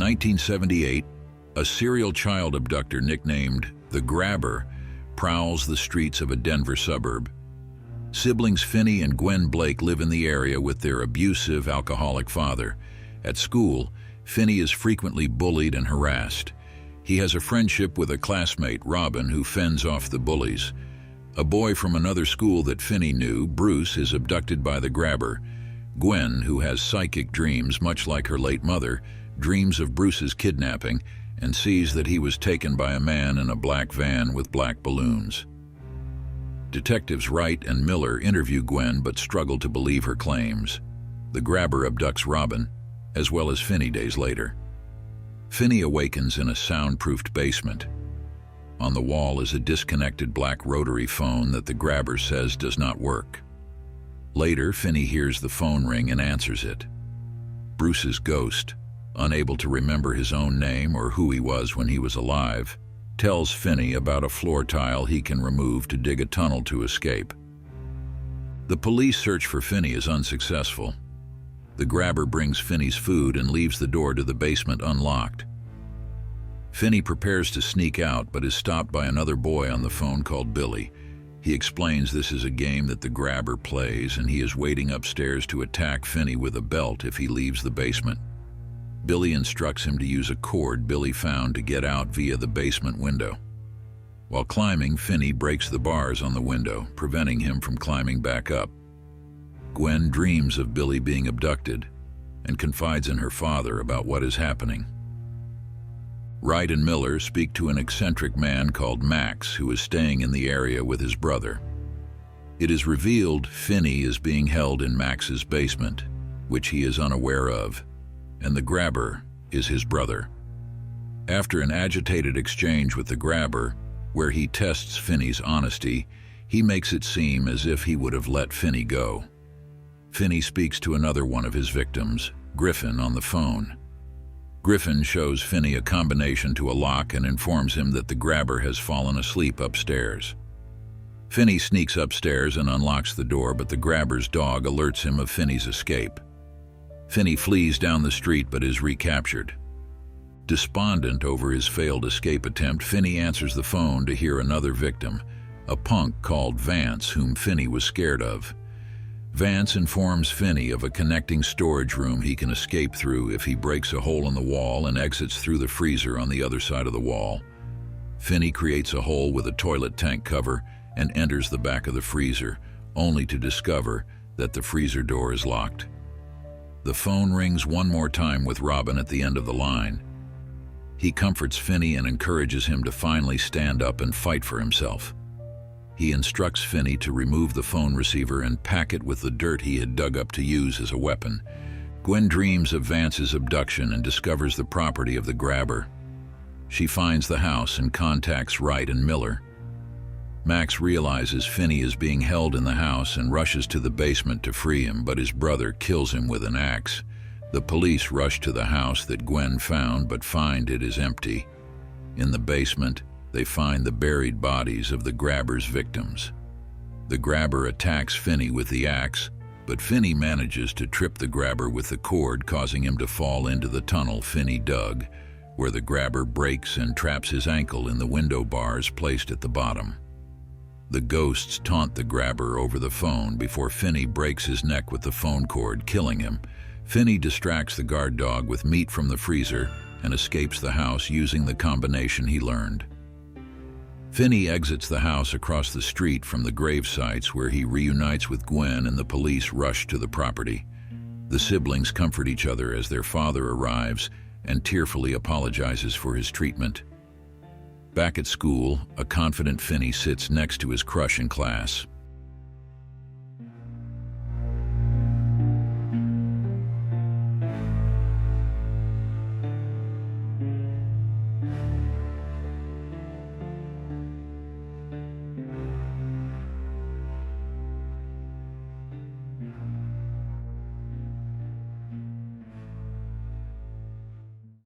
1978, a serial child abductor nicknamed the Grabber prowls the streets of a Denver suburb. Siblings Finney and Gwen Blake live in the area with their abusive, alcoholic father. At school, Finney is frequently bullied and harassed. He has a friendship with a classmate, Robin, who fends off the bullies. A boy from another school that Finney knew, Bruce, is abducted by the Grabber. Gwen, who has psychic dreams much like her late mother, dreams of Bruce's kidnapping and sees that he was taken by a man in a black van with black balloons. Detectives Wright and Miller interview Gwen but struggle to believe her claims. The Grabber abducts Robin, as well as Finney days later. Finney awakens in a soundproofed basement. On the wall is a disconnected black rotary phone that the Grabber says does not work. Later, Finney hears the phone ring and answers it. Bruce's ghost, unable to remember his own name or who he was when he was alive, tells Finney about a floor tile he can remove to dig a tunnel to escape. The police search for Finney is unsuccessful. The Grabber brings Finney's food and leaves the door to the basement unlocked. Finney prepares to sneak out but is stopped by another boy on the phone called Billy. He explains this is a game that the Grabber plays and he is waiting upstairs to attack Finney with a belt if he leaves the basement. Billy instructs him to use a cord Billy found to get out via the basement window. While climbing, Finney breaks the bars on the window, preventing him from climbing back up. Gwen dreams of Billy being abducted and confides in her father about what is happening. Wright and Miller speak to an eccentric man called Max who is staying in the area with his brother. It is revealed Finney is being held in Max's basement, which he is unaware of, and the Grabber is his brother. After an agitated exchange with the Grabber, where he tests Finney's honesty, he makes it seem as if he would have let Finney go. Finney speaks to another one of his victims, Griffin, on the phone. Griffin shows Finney a combination to a lock and informs him that the Grabber has fallen asleep upstairs. Finney sneaks upstairs and unlocks the door, but the Grabber's dog alerts him of Finney's escape. Finney flees down the street but is recaptured. Despondent over his failed escape attempt, Finney answers the phone to hear another victim, a punk called Vance, whom Finney was scared of. Vance informs Finney of a connecting storage room he can escape through if he breaks a hole in the wall and exits through the freezer on the other side of the wall. Finney creates a hole with a toilet tank cover and enters the back of the freezer, only to discover that the freezer door is locked. The phone rings one more time with Robin at the end of the line. He comforts Finney and encourages him to finally stand up and fight for himself. He instructs Finney to remove the phone receiver and pack it with the dirt he had dug up to use as a weapon. Gwen dreams of Vance's abduction and discovers the property of the Grabber. She finds the house and contacts Wright and Miller. Max realizes Finney is being held in the house and rushes to the basement to free him, but his brother kills him with an axe. The police rush to the house that Gwen found but find it is empty. In the basement, they find the buried bodies of the Grabber's victims. The Grabber attacks Finney with the axe, but Finney manages to trip the Grabber with the cord, causing him to fall into the tunnel Finney dug, where the Grabber breaks and traps his ankle in the window bars placed at the bottom. The ghosts taunt the Grabber over the phone before Finney breaks his neck with the phone cord, killing him. Finney distracts the guard dog with meat from the freezer and escapes the house using the combination he learned. Finney exits the house across the street from the grave sites where he reunites with Gwen and the police rush to the property. The siblings comfort each other as their father arrives and tearfully apologizes for his treatment. Back at school, a confident Finney sits next to his crush in class.